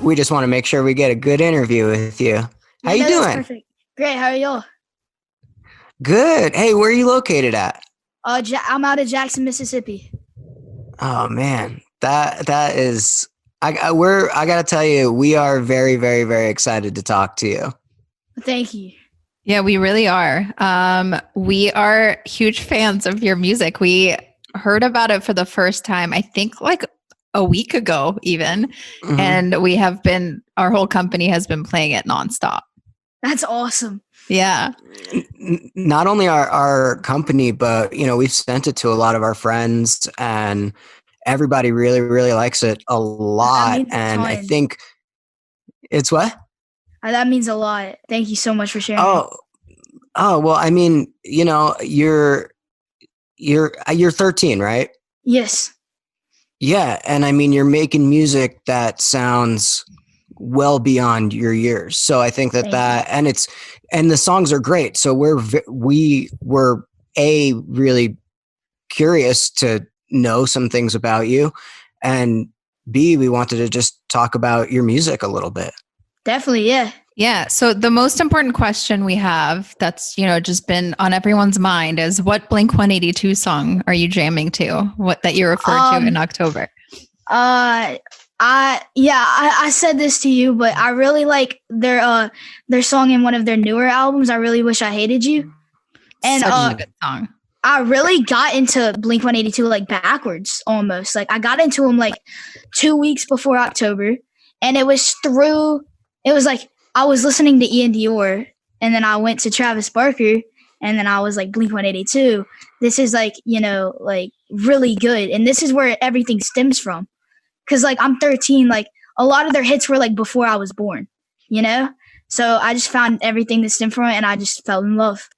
We just want to make sure we get a good interview with you. How you doing? Perfect. Great. How are y'all? Good. Hey, where are you located at? I'm out of Jackson, Mississippi. Oh man, that is. I gotta tell you, we are very, very, very excited to talk to you. Thank you. Yeah, we really are. We are huge fans of your music. We heard about it for the first time, I think like a week ago even. Mhm. And our whole company has been playing it nonstop. That's awesome. Yeah. Not only our company, but we've sent it to a lot of our friends, and everybody really, really likes it a lot. And I think it's what? That means a lot. Thank you so much for sharing. Oh, well, I mean, you're 13, right? Yes. Yeah, and I mean, you're making music that sounds well beyond your years. So I think and the songs are great. So we were really curious to know some things about you, and B, we wanted to just talk about your music a little bit. Definitely, yeah. Yeah. So the most important question we have that's, just been on everyone's mind is, what Blink-182 song are you jamming to? What that you referred to in October? I said this to you, but I really like their song in one of their newer albums, I Really Wish I Hated You. And such a good song. I really got into Blink-182 like backwards almost. Like I got into them like 2 weeks before October, and it was like I was listening to Ian Dior, and then I went to Travis Barker, and then I was like, Blink-182, this is like, like really good. And this is where everything stems from. Cause like I'm 13, like a lot of their hits were like before I was born, So I just found everything that stemmed from it, and I just fell in love.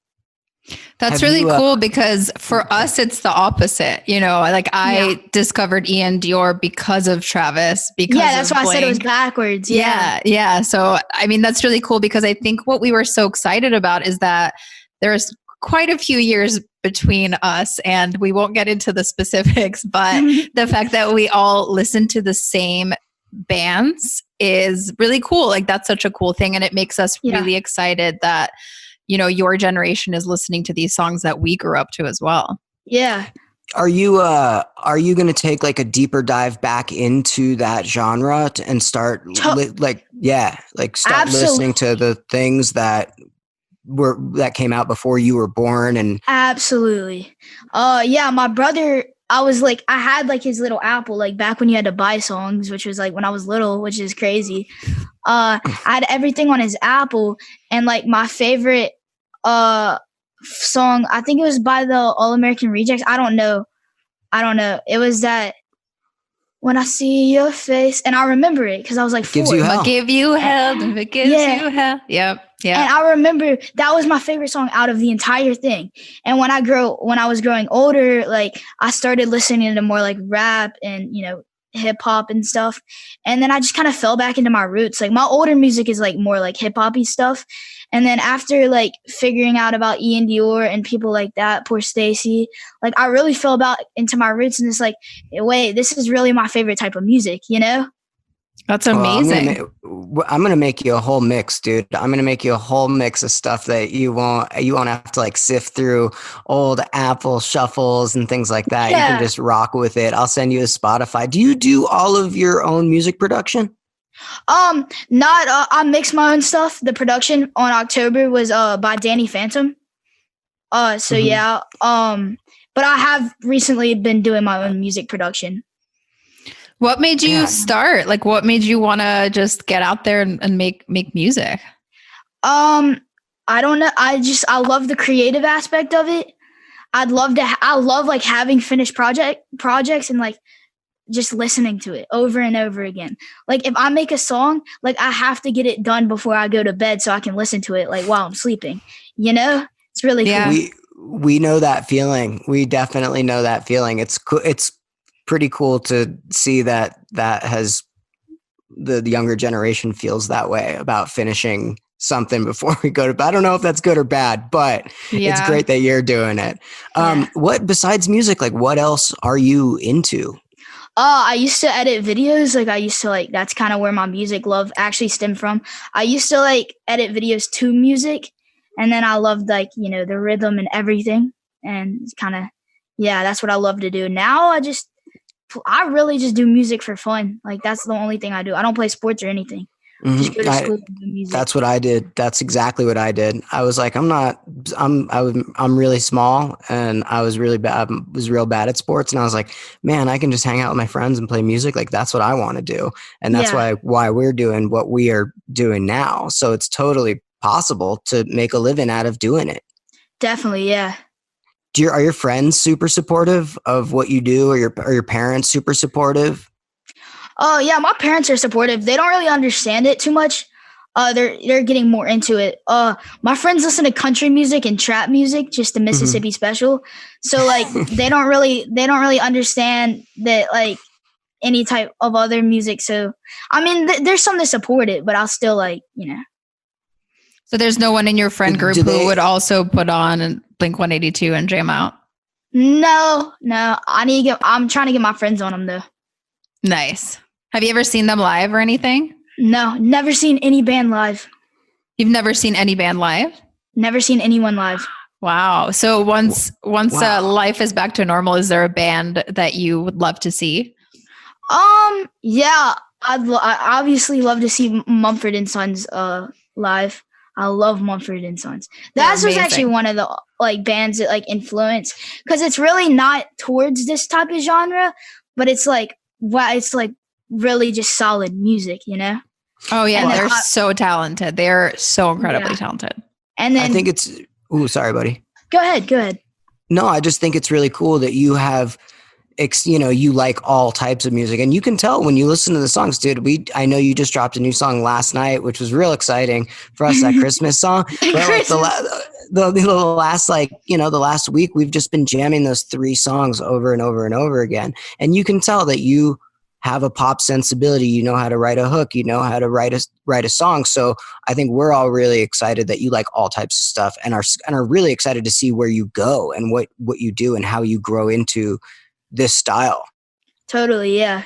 That's really cool, because for us, it's the opposite. I discovered Ian Dior because of Travis. That's why I said it was backwards. Yeah. So, I mean, that's really cool, because I think what we were so excited about is that there's quite a few years between us, and we won't get into the specifics, but the fact that we all listen to the same bands is really cool. Like that's such a cool thing. And it makes us really excited that your generation is listening to these songs that we grew up to as well. Yeah. Are you going to take like a deeper dive back into that genre and start listening to the things that came out before you were born? And absolutely. My brother, I had like his little Apple, like back when you had to buy songs, which was like when I was little, which is crazy. I had everything on his Apple, and like my favorite song, I think it was by the All American Rejects. I don't know. It was that When I See Your Face, and I remember it because I was like 4. Gives you hell. Give you hell if it gives you hell. Yep. Yeah. And I remember that was my favorite song out of the entire thing. And when I was growing older, like I started listening to more like rap and, hip hop and stuff. And then I just kind of fell back into my roots. Like my older music is like more like hip hoppy stuff. And then after like figuring out about Ian Dior and people like that, poor Stacy, like I really fell back into my roots, and it's like, wait, this is really my favorite type of music, That's amazing. Well, I'm gonna make you a whole mix, dude. I'm gonna make you a whole mix of stuff that you won't have to like sift through old Apple shuffles and things like that. Yeah. You can just rock with it. I'll send you a Spotify. Do you do all of your own music production? I mix my own stuff. The production on October was by Danny Phantom. But I have recently been doing my own music production. What made you start? Like, what made you want to just get out there and make music? I don't know. I love the creative aspect of it. I love like having finished projects and like just listening to it over and over again. Like if I make a song, like I have to get it done before I go to bed so I can listen to it like while I'm sleeping. It's really cool. We know that feeling. We definitely know that feeling. It's cool. It's pretty cool to see that has the younger generation feels that way about finishing something before we go to bed. I don't know if that's good or bad, but it's great that you're doing it. What besides music, like what else are you into? I used to edit videos. Like I used to like that's kind of where my music love actually stemmed from. I used to like edit videos to music, and then I loved like the rhythm and everything, and it's kind of that's what I love to do. Now I really just do music for fun. Like that's the only thing I do. I don't play sports or anything. Just go to school and do music. That's what I did. That's exactly what I did. I was like, I'm really small and I was really bad. I was real bad at sports. And I was like, man, I can just hang out with my friends and play music. Like that's what I want to do. And that's why we're doing what we are doing now. So it's totally possible to make a living out of doing it. Definitely. Yeah. Are your friends super supportive of what you do, or your parents super supportive? Oh yeah, my parents are supportive. They don't really understand it too much. They're getting more into it. My friends listen to country music and trap music, just the Mississippi special. So like they don't really understand that like any type of other music. So I mean, there's some that support it, but I'll still So there's no one in your friend group who would also put on Blink-182 and jam out? No. I'm trying to get my friends on them though. Nice. Have you ever seen them live or anything? No, never seen any band live. You've never seen any band live? Never seen anyone live. Wow. So once life is back to normal, is there a band that you would love to see? Yeah, I obviously love to see Mumford and Sons live. I love Mumford and Sons. That was actually one of the like bands that like influenced, because it's really not towards this type of genre, but it's like really just solid music, Oh yeah, they're so talented. They're so incredibly talented. And then I think it's sorry, buddy. Go ahead. No, I just think it's really cool that you have you like all types of music, and you can tell when you listen to the songs, dude. I know you just dropped a new song last night, which was real exciting for us, that Christmas song. But like the last week, we've just been jamming those 3 songs over and over and over again. And you can tell that you have a pop sensibility. You know how to write a hook. You know how to write a song. So I think we're all really excited that you like all types of stuff, and are really excited to see where you go and what you do and how you grow into this style. Totally, yeah.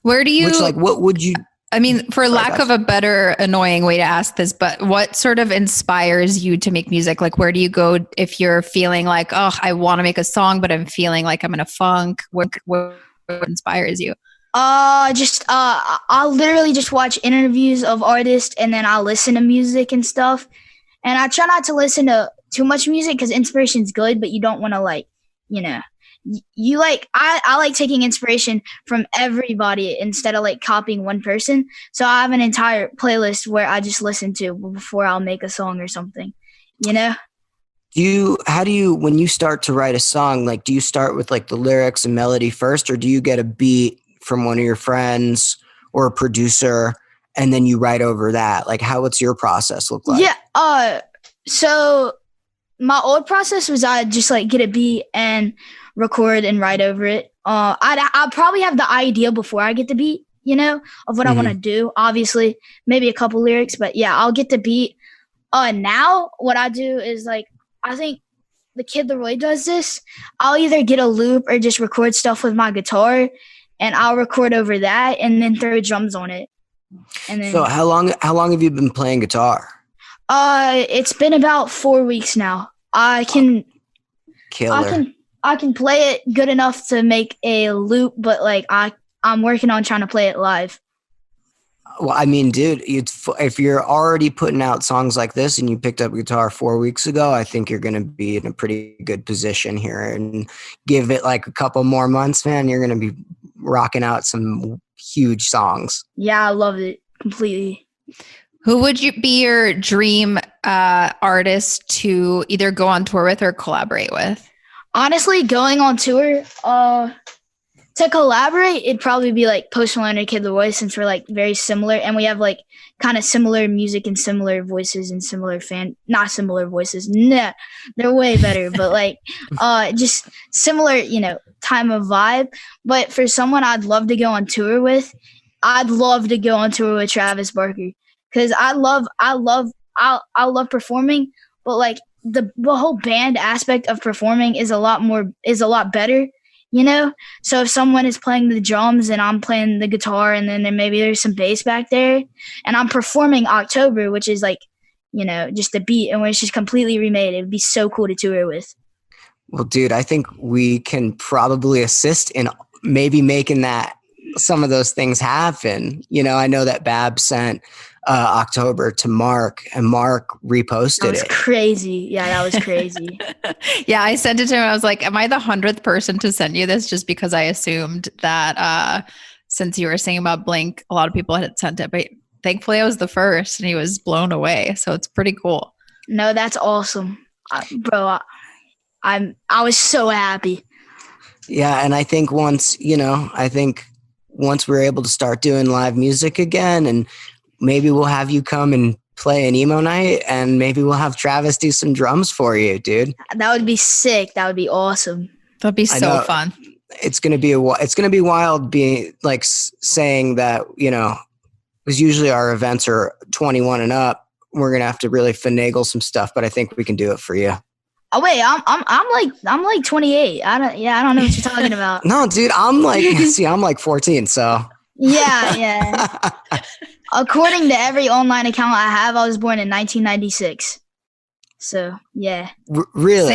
Where do you... what would you... I mean, for lack of a better annoying way to ask this, but what sort of inspires you to make music? Like, where do you go if you're feeling like, oh, I want to make a song, but I'm feeling like I'm in a funk? What inspires you? I'll literally just watch interviews of artists, and then I'll listen to music and stuff. And I try not to listen to too much music because inspiration's good, but you don't want to I like taking inspiration from everybody instead of like copying one person. So I have an entire playlist where I just listen to before I'll make a song or something, How do you, when you start to write a song, like, do you start with like the lyrics and melody first, or do you get a beat from one of your friends or a producer and then you write over that? Like, what's your process look like? Yeah. So my old process was I'd just like get a beat and record and write over it. I'll probably have the idea before I get the beat, of what I want to do. Obviously, maybe a couple lyrics, but yeah, I'll get the beat. Now what I do is like, I think the Kid Leroy does this. I'll either get a loop or just record stuff with my guitar, and I'll record over that and then throw drums on it. And then, so how long have you been playing guitar? It's been about 4 weeks now. Killer. I can play it good enough to make a loop, but like I'm working on trying to play it live. Well, I mean, dude, if you're already putting out songs like this and you picked up guitar 4 weeks ago, I think you're going to be in a pretty good position here. And give it like a couple more months, man, you're going to be rocking out some huge songs. Yeah, I love it completely. Who would be your dream artist to either go on tour with or collaborate with? Honestly, going on tour, to collaborate, it'd probably be like Post Malone or Kid Leroy, since we're like very similar and we have like kind of similar music and similar voices and not similar voices. Nah, they're way better, but like just similar, time of vibe. But for someone I'd love to go on tour with, I'd love to go on tour with Travis Barker, because I love performing, but like the whole band aspect of performing is a lot better, you know? So if someone is playing the drums and I'm playing the guitar and then maybe there's some bass back there and I'm performing October, which is like, you know, just the beat and when it's just completely remade, it would be so cool to tour with. Well, dude, I think we can probably assist in maybe making some of those things happen. You know, I know that Bab sent October to Mark and Mark reposted That was it. crazy. Yeah, that was crazy. Yeah, I sent it to him. I was like, am I the 100th person to send you this? Just because I assumed that since you were saying about Blink, a lot of people had sent it. But thankfully, I was the first and he was blown away. So it's pretty cool. No, that's awesome. Bro, I was so happy. Yeah, and I think once we're able to start doing live music again, and maybe we'll have you come and play an emo night, and maybe we'll have Travis do some drums for you, dude. That would be sick. That would be awesome. That'd be so fun. It's gonna be wild being like saying that, you know, because usually our events are 21 and up. We're gonna have to really finagle some stuff, but I think we can do it for you. Oh wait, I'm like 28. I don't know what you're talking about. No, dude, I'm like 14, so. Yeah. According to every online account I have, I was born in 1996. So, yeah. Really?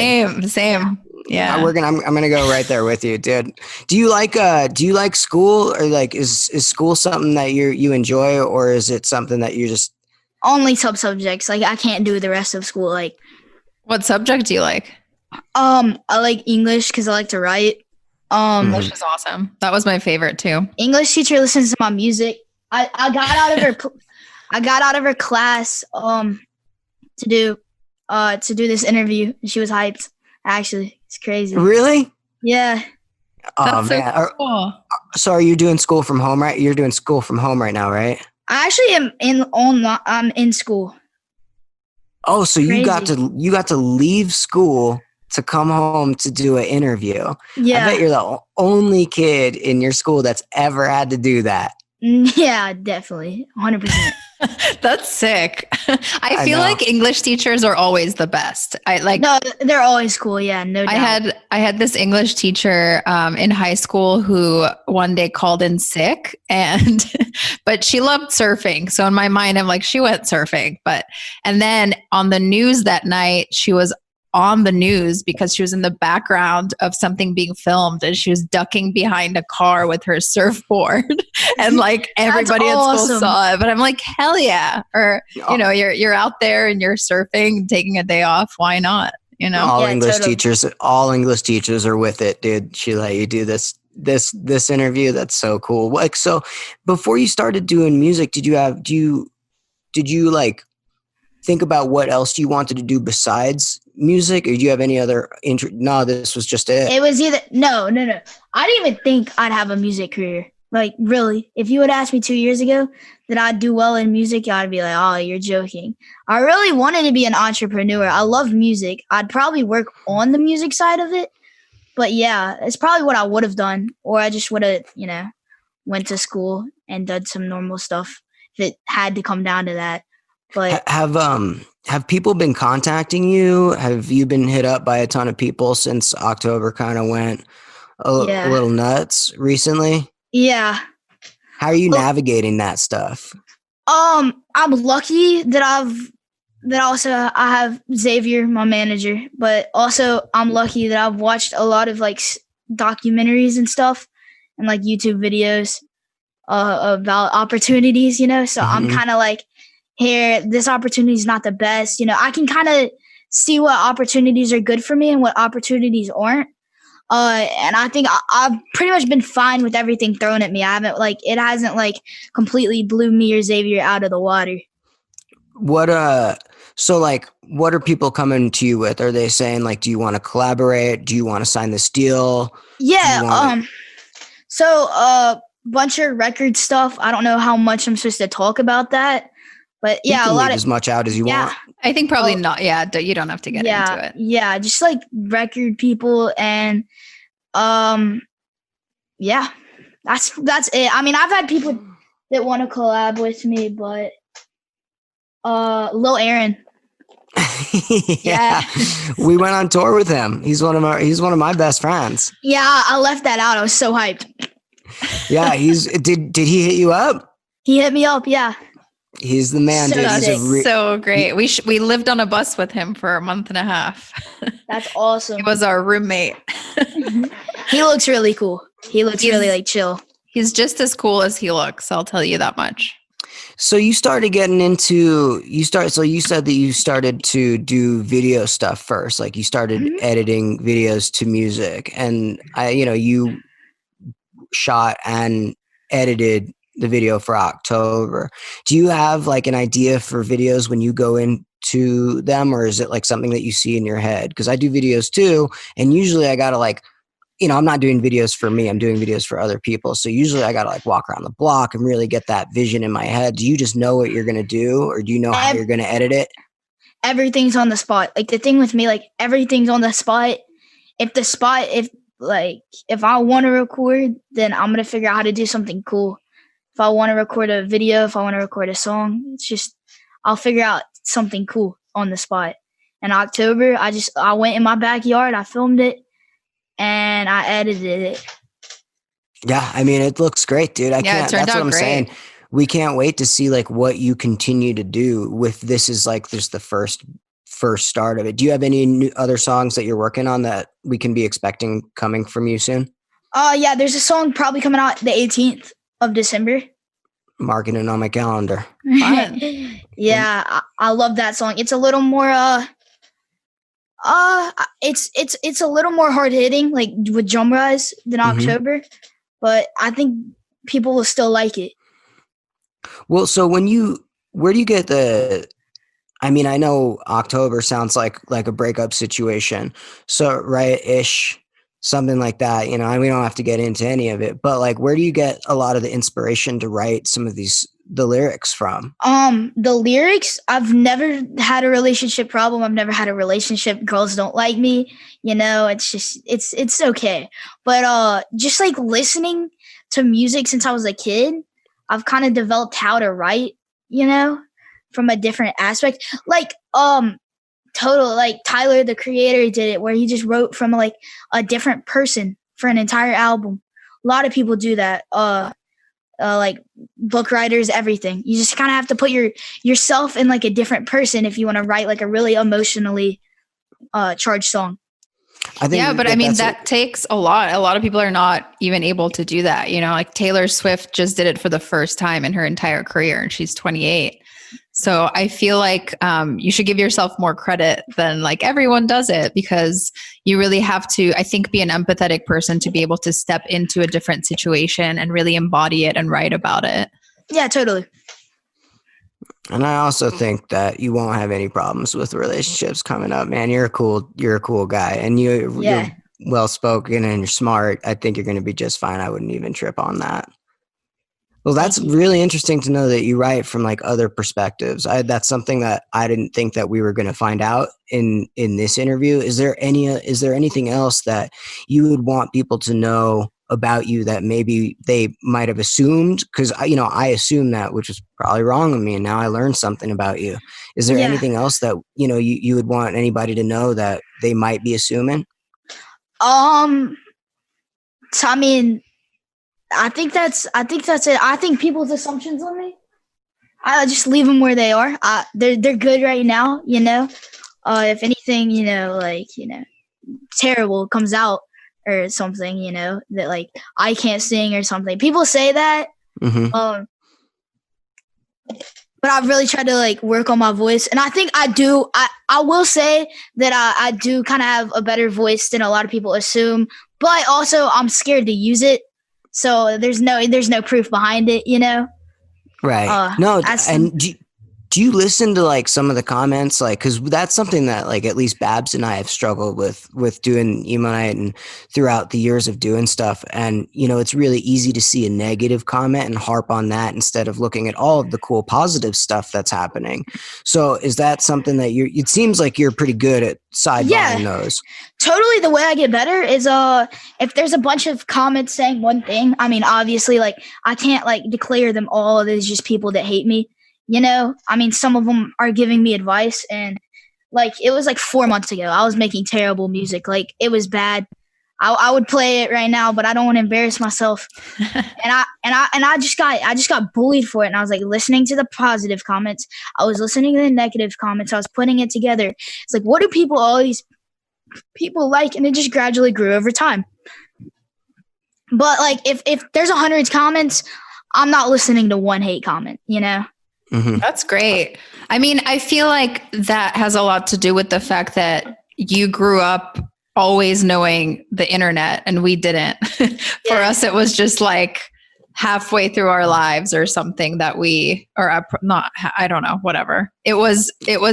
Same. Yeah. I'm gonna go right there with you, dude. Do you like school, or like is school something that you enjoy, or is it something that you just only some subjects? Like I can't do the rest of school. Like, what subject do you like? I like English because I like to write. English is awesome. That was my favorite too. English teacher listens to my music. I got out of her class to do this interview. She was hyped. Actually, it's crazy. Really? Yeah. Oh man. So cool. So are you doing school from home, right? You're doing school from home right now, right? I actually am I'm in school. Oh, so you got to leave school to come home to do an interview. Yeah. I bet you're the only kid in your school that's ever had to do that. Yeah, definitely. 100%. That's sick. I feel like English teachers are always the best. No, they're always cool. Yeah, no doubt. I had this English teacher in high school who one day called in sick, but she loved surfing. So in my mind, I'm like, she went surfing. And then on the news that night, she was on the news because she was in the background of something being filmed, and she was ducking behind a car with her surfboard, and like everybody at school saw it. But I'm like, hell yeah! Or you know, you're out there and you're surfing, taking a day off. Why not? You know, all English teachers are with it, dude. She let you do this interview. That's so cool. Like, so before you started doing music, did you like think about what else you wanted to do besides music, or do you have any other No, this was just it. It was either no. I didn't even think I'd have a music career. Like, really, if you had asked me 2 years ago that I'd do well in music, I'd be like, oh, you're joking. I really wanted to be an entrepreneur. I love music. I'd probably work on the music side of it. But yeah, it's probably what I would have done. Or I just would have, you know, went to school and done some normal stuff if it had to come down to that. But have people been contacting you? Have you been hit up by a ton of people since October kind of went a little nuts recently? Yeah. How are you navigating that stuff? I'm lucky that I have Xavier, my manager, but also I'm lucky that I've watched a lot of like documentaries and stuff and like YouTube videos about opportunities, you know? So I'm kind of like, here, this opportunity is not the best. You know, I can kind of see what opportunities are good for me and what opportunities aren't. And I think I've pretty much been fine with everything thrown at me. It hasn't completely blew me or Xavier out of the water. What are people coming to you with? Are they saying like, do you want to collaborate? Do you want to sign this deal? Yeah. So a bunch of record stuff. I don't know how much I'm supposed to talk about that. But yeah, you can leave as much out as you want. I think probably not. Yeah, you don't have to get into it. Yeah, just like record people and yeah, that's it. I mean, I've had people that want to collab with me, but Lil Aaron. Yeah. We went on tour with him. He's one of my best friends. Yeah, I left that out. I was so hyped. Yeah, did he hit you up? He hit me up, yeah. He's the man, So dude. sick. So great. We lived on a bus with him for a month and a half. That's awesome. He was our roommate. He looks really cool. He looks really like chill. He's just as cool as he looks, I'll tell you that much. So you started getting into so you said that you started to do video stuff first. Like you started editing videos to music, and you shot and edited the video for October. Do you have like an idea for videos when you go into them, or is it like something that you see in your head? Because I do videos too, and usually I gotta like, I'm not doing videos for me. I'm doing videos for other people. So usually I got to like walk around the block and really get that vision in my head. Do you just know what you're going to do, or do you know how you're going to edit it? Everything's on the spot. Like the thing with me, like everything's on the spot. If I want to record, then I'm going to figure out how to do something cool. If I want to record a video, if I want to record a song, I'll figure out something cool on the spot. In October, I went in my backyard, I filmed it, and I edited it. Yeah, I mean, it looks great, dude. That's what I'm saying. We can't wait to see like what you continue to do with this. Is like just the first start of it. Do you have any other songs that you're working on that we can be expecting coming from you soon? Yeah, there's a song probably coming out the 18th of December. Marking it on my calendar. Yeah, I love that song. It's a little more it's a little more hard hitting, like with drum rise than October, but I think people will still like it. Well, so where do you get I mean, I know October sounds like a breakup situation. So right-ish, something like that, we don't have to get into any of it, but like, where do you get a lot of the inspiration to write some of the lyrics from? The lyrics, I've never had a relationship problem. I've never had a relationship. Girls don't like me. It's just, it's okay. But, just like listening to music since I was a kid, I've kind of developed how to write, from a different aspect. Like, like Tyler, the creator, did it where he just wrote from like a different person for an entire album. A lot of people do that. Like book writers, everything. You just kind of have to put yourself in like a different person if you want to write like a really emotionally charged song. I mean, that takes a lot. A lot of people are not even able to do that. Like Taylor Swift just did it for the first time in her entire career, and she's 28. So I feel like you should give yourself more credit than like everyone does it, because you really have to, I think, be an empathetic person to be able to step into a different situation and really embody it and write about it. Yeah, totally. And I also think that you won't have any problems with relationships coming up, man. You're a cool guy, and you're well spoken and you're smart. I think you're going to be just fine. I wouldn't even trip on that. Well, that's really interesting to know that you write from like other perspectives. That's something that I didn't think that we were going to find out in this interview. Is there anything else that you would want people to know about you that maybe they might have assumed? Because I assumed that, which was probably wrong of me, and now I learned something about you. Is there anything else that you would want anybody to know that they might be assuming? So, I mean, I think that's it. I think people's assumptions on me, I just leave them where they are. They're good right now, if anything, terrible comes out or something, that like I can't sing or something. People say that, but I've really tried to like work on my voice, and I think I do. I will say that I do kind of have a better voice than a lot of people assume, but also I'm scared to use it. So there's no proof behind it, Right. No, and do you listen to like some of the comments? Like, cause that's something that like, at least Babs and I have struggled with doing emo night and throughout the years of doing stuff. And, it's really easy to see a negative comment and harp on that instead of looking at all of the cool positive stuff that's happening. So is that something that it seems like you're pretty good at sidelining those? Totally. The way I get better is, if there's a bunch of comments saying one thing, I mean, obviously like I can't like declare them all as just people that hate me. I mean, some of them are giving me advice, and like it was like 4 months ago. I was making terrible music. Like it was bad. I would play it right now, but I don't want to embarrass myself. I just got bullied for it. And I was like listening to the positive comments. I was listening to the negative comments. I was putting it together. It's like, what do all these people like? And it just gradually grew over time. But like if there's 100 comments, I'm not listening to one hate comment, you know? Mm-hmm. That's great. I mean, I feel like that has a lot to do with the fact that you grew up always knowing the internet and we didn't. For us, it was just like halfway through our lives or something that I don't know, whatever. It was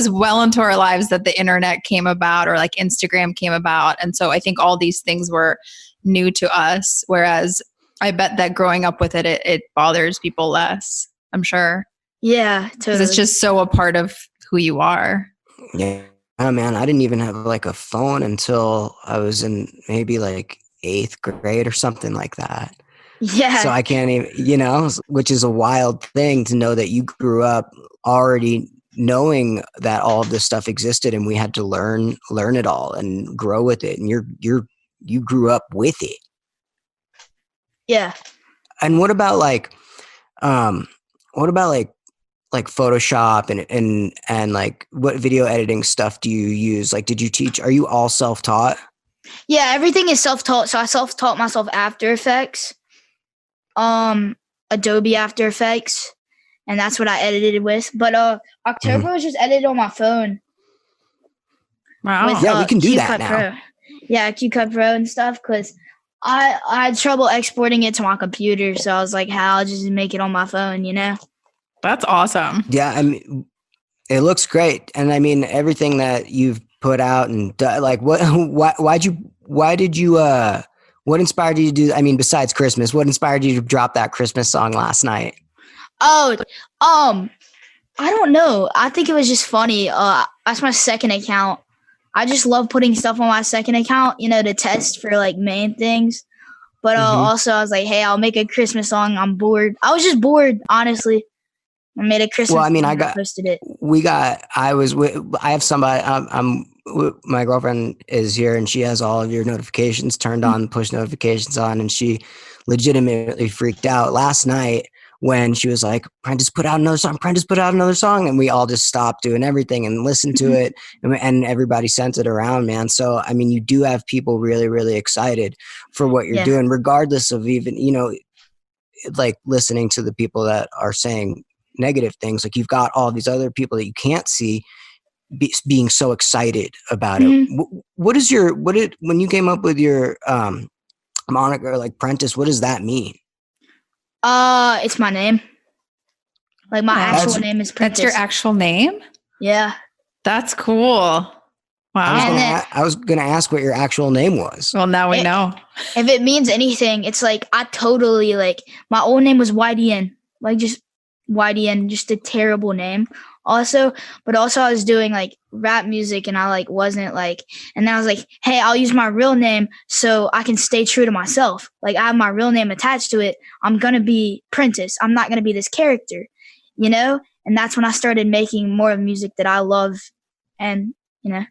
well into our lives that the internet came about, or like Instagram came about. And so I think all these things were new to us. Whereas I bet that growing up with it bothers people less, I'm sure. Yeah, totally. Because it's just so a part of who you are. Yeah. Oh man, I didn't even have like a phone until I was in maybe like 8th grade or something like that. Yeah. So I can't even, which is a wild thing to know that you grew up already knowing that all of this stuff existed and we had to learn it all and grow with it. And you grew up with it. Yeah. And what about like Photoshop and like what video editing stuff do you use? Like, are you all self-taught? Yeah, everything is self-taught. So I self-taught myself After Effects, Adobe After Effects, and that's what I edited with. But October was just edited on my phone. Wow. With, yeah, we can do that CapCut now. Pro. Yeah, CapCut Pro and stuff, because I had trouble exporting it to my computer. So I was like, I'll just make it on my phone, you know? That's awesome. Yeah, I mean, it looks great, and I mean everything that you've put out and like what inspired you to do? I mean, besides Christmas, what inspired you to drop that Christmas song last night? Oh, I don't know. I think it was just funny. That's my second account. I just love putting stuff on my second account, to test for like main things. But also I was like, hey, I'll make a Christmas song. I'm bored. I was just bored, honestly. I made a Christmas. Well, I mean, I posted it. I have somebody. My girlfriend is here, and she has all of your notifications turned on, push notifications on, and she legitimately freaked out last night when she was like, "Prentiss put out another song. Prentiss put out another song," and we all just stopped doing everything and listened to it, and everybody sent it around, man. So, I mean, you do have people really, really excited for what you're doing, regardless of even like listening to the people that are saying negative things. Like you've got all these other people that you can't see being so excited about it. When you came up with your moniker, like Prentiss, what does that mean? It's my name. Like my actual name is Prentiss. That's your actual name? Yeah. That's cool. Wow. I was gonna ask what your actual name was. Well, now we know. If it means anything, it's like I totally like my old name was YDN. Like just YDN, just a terrible name. Also I was doing like rap music and I like wasn't like, and then I was like, hey, I'll use my real name so I can stay true to myself. Like I have my real name attached to it. I'm gonna be Prentiss. I'm not gonna be this character, And that's when I started making more of music that I love, and it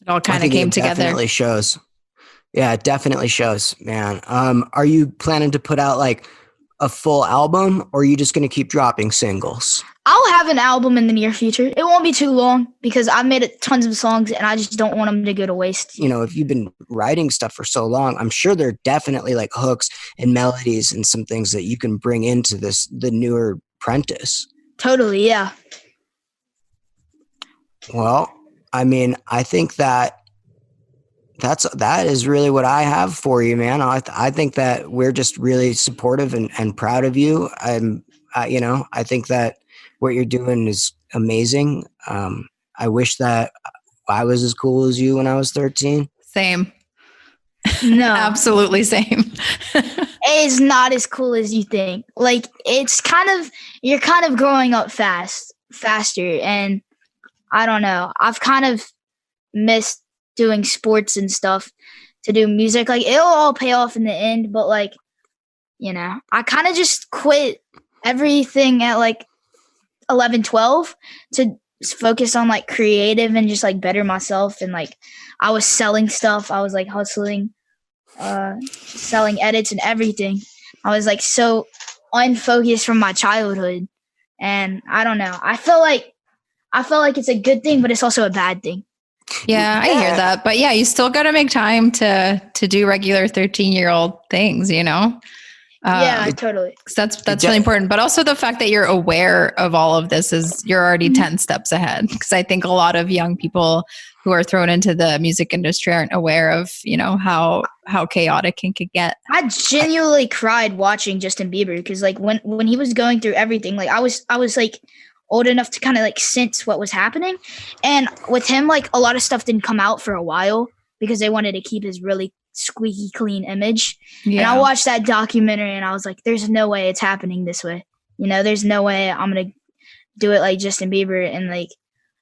all kind of came together. Definitely shows. Yeah, it definitely shows, man. Are you planning to put out like a full album, or are you just going to keep dropping singles? I'll have an album in the near future. It won't be too long because I've made tons of songs and I just don't want them to go to waste. If you've been writing stuff for so long, I'm sure there are definitely like hooks and melodies and some things that you can bring into the newer Prentiss. Totally, yeah. Well, I mean, I think that is really what I have for you, man. I think that we're just really supportive and proud of you. I think that what you're doing is amazing. I wish that I was as cool as you when I was 13. Same. No. Absolutely same. It's not as cool as you think. Like you're kind of growing up faster. And I don't know. I've kind of missed doing sports and stuff to do music. Like it'll all pay off in the end, but like, I kind of just quit everything at like 11, 12 to focus on like creative and just like better myself. And like I was selling stuff. I was like hustling, selling edits and everything. I was like so unfocused from my childhood. And I don't know. I feel like it's a good thing, but it's also a bad thing. Yeah, I hear that. But yeah, you still got to make time to do regular 13-year-old things, you know? Yeah, totally. That's really important. But also the fact that you're aware of all of this is you're already 10 steps ahead. Because I think a lot of young people who are thrown into the music industry aren't aware of, you know, how chaotic it could get. I genuinely cried watching Justin Bieber because like when he was going through everything, like I was like old enough to kind of like sense what was happening. And with him, like a lot of stuff didn't come out for a while because they wanted to keep his really squeaky clean image. Yeah. And I watched that documentary and I was like, there's no way it's happening this way. You know, there's no way I'm going to do it like Justin Bieber. And like,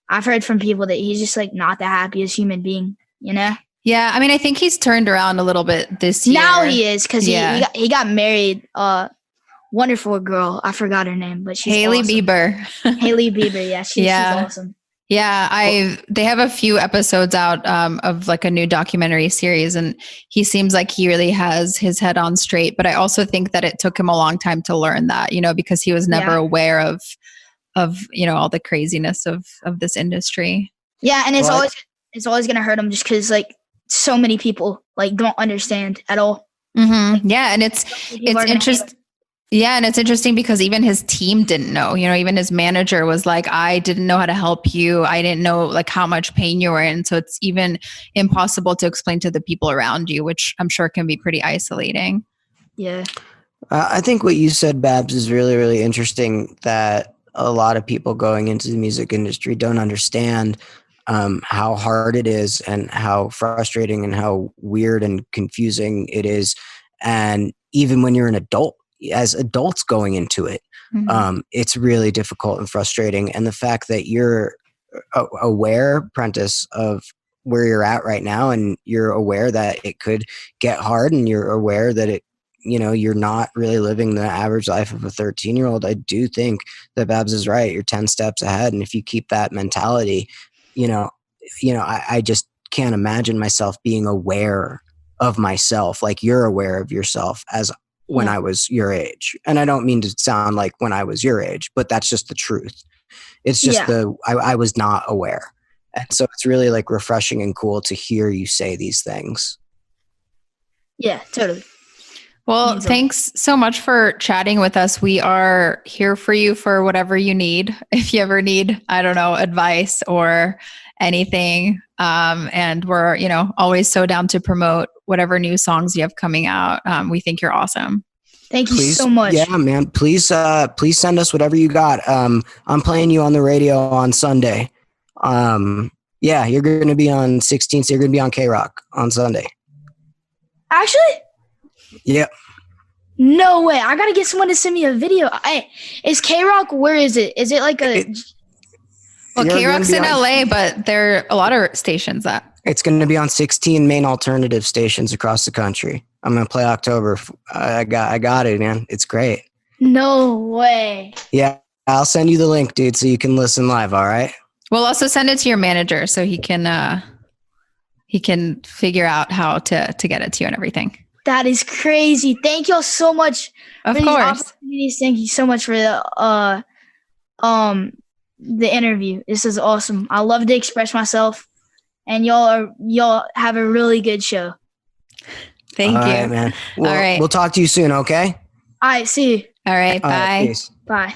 I've heard from people that he's just like not the happiest human being, you know? Yeah. I mean, I think he's turned around a little bit this year. Now he is because he got married. Wonderful girl. I forgot her name, but she's Hailey awesome. Bieber. Hailey Bieber. Yeah. She's awesome. Yeah, they have a few episodes out of like a new documentary series, and he seems like he really has his head on straight. But I also think that it took him a long time to learn that, you know, because he was never aware of you know all the craziness of this industry. Yeah, and it's always gonna hurt him just because like so many people like don't understand at all. Mm-hmm. Yeah, and it's interesting. Yeah. And it's interesting because even his team didn't know, you know, even his manager was like, I didn't know how to help you. I didn't know like how much pain you were in. So it's even impossible to explain to the people around you, which I'm sure can be pretty isolating. Yeah. I think what you said, Babs, is really, really interesting, that a lot of people going into the music industry don't understand how hard it is and how frustrating and how weird and confusing it is. And even when you're an adult, as adults going into it, it's really difficult and frustrating. And the fact that you're aware, Prentiss, of where you're at right now, and you're aware that it could get hard, and you're aware that it, you know, you're not really living the average life of a 13-year-old. I do think that Babs is right. You're 10 steps ahead. And if you keep that mentality, I just can't imagine myself being aware of myself like you're aware of yourself as when I was your age. And I don't mean to sound like when I was your age, but that's just the truth. It's just I was not aware. And so it's really like refreshing and cool to hear you say these things. Yeah, totally. Well, thanks so much for chatting with us. We are here for you for whatever you need. If you ever need, I don't know, advice or anything. And we're, you know, always so down to promote whatever new songs you have coming out. We think you're awesome. Thank you so much. Yeah, man. Please send us whatever you got. I'm playing you on the radio on Sunday. Yeah, you're going to be on 16th. So you're going to be on K-Rock on Sunday. Actually? Yep. No way. I got to get someone to send me a video. Is K-Rock, where is it? Is it like a... Well, K-Rock's in LA, but there are a lot of stations that. It's going to be on 16 main alternative stations across the country. I'm going to play October. I got it, man. It's great. No way. Yeah. I'll send you the link, dude, so you can listen live. All right. We'll also send it to your manager so he can figure out how to get it to you and everything. That is crazy. Thank y'all so much. Of course. Thank you so much for the interview. This is awesome. I love to express myself, and y'all have a really good show. Thank you. All right, man. All right. We'll talk to you soon, okay? All right, see you. All right, bye. Peace. Bye.